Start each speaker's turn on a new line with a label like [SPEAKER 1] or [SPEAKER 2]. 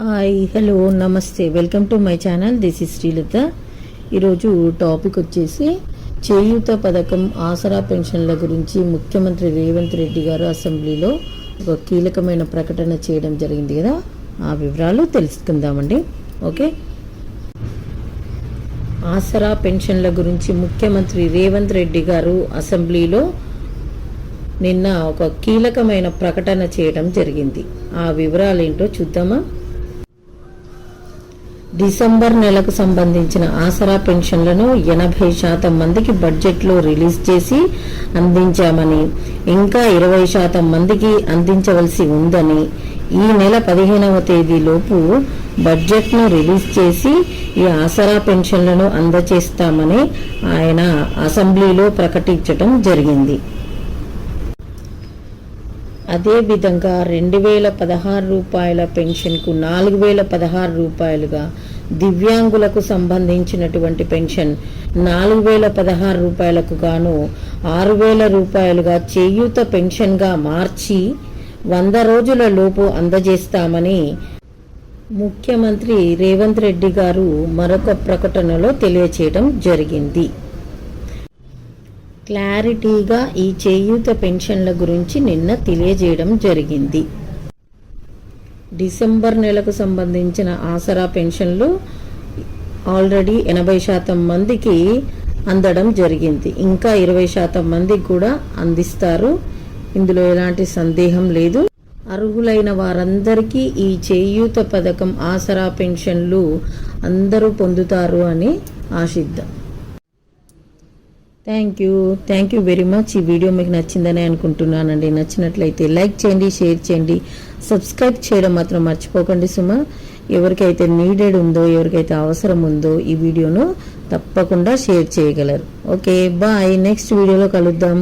[SPEAKER 1] Hi hello నమస్తే welcome to my channel. This is Srilatha. ఈరోజు topic వచ్చేసి చేయూత పథకం ఆసరా పెన్షన్ల గురించి ముఖ్యమంత్రి రేవంత్ రెడ్డి గారు అసెంబ్లీలో ఒక కీలకమైన ప్రకటన చేయడం జరిగింది కదా, ఆ వివరాలు తెలుసుకుందామండి. ఓకే, ఆసరా పెన్షన్ల గురించి ముఖ్యమంత్రి రేవంత్ రెడ్డి గారు అసెంబ్లీలో నిన్న ఒక కీలకమైన ప్రకటన చేయడం జరిగింది. ఆ వివరాలు ఏంటో చూద్దామా. డిసెంబర్ నెలకు సంబంధించిన ఆసరా పెన్షన్లను 80% మందికి బడ్జెట్లో రిలీజ్ చేసి అందించామని, ఇంకా 20% మందికి అందించవలసి ఉందని, ఈ నెల 15వ తేదీలోపు బడ్జెట్ను రిలీజ్ చేసి ఈ ఆసరా పెన్షన్లను అందజేస్తామని ఆయన అసెంబ్లీలో ప్రకటించడం జరిగింది. అదేవిధంగా 2016 రూపాయల పెన్షన్కు 4016 రూపాయలుగా, దివ్యాంగులకు సంబంధించినటువంటి పెన్షన్ 4016 రూపాయలకు గాను 6000 రూపాయలుగా చేయూత పెన్షన్గా మార్చి 100 రోజుల లోపు అందజేస్తామని ముఖ్యమంత్రి రేవంత్ రెడ్డి గారు మరొక ప్రకటనలో తెలియచేయడం జరిగింది. క్లారిటీగా ఈ చేయూత పెన్షన్ల గురించి నిన్న తెలియజేయడం జరిగింది. డిసెంబర్ నెలకు సంబంధించిన ఆసరా పెన్షన్లు ఆల్రెడీ 80% మందికి అందడం జరిగింది. ఇంకా 20% మందికి కూడా అందిస్తారు. ఇందులో ఎలాంటి సందేహం లేదు. అర్హులైన వారందరికీ ఈ చేయూత పథకం ఆసరా పెన్షన్లు అందరూ పొందుతారు అని ఆశిద్దాం. Thank you very much. ఈ వీడియో మీకు నచ్చిందని అనుకుంటున్నానండి. నచ్చినట్లయితే లైక్ చేయండి, షేర్ చేయండి, సబ్స్క్రైబ్ చేయడం మాత్రం మర్చిపోకండి సుమా. ఎవరికైతే నీడెడ్ ఉందో, ఎవరికైతే అవసరం ఉందో ఈ వీడియోను తప్పకుండా షేర్ చేయగలరు. ఓకే బాయ్, నెక్స్ట్ వీడియోలో కలుద్దాం.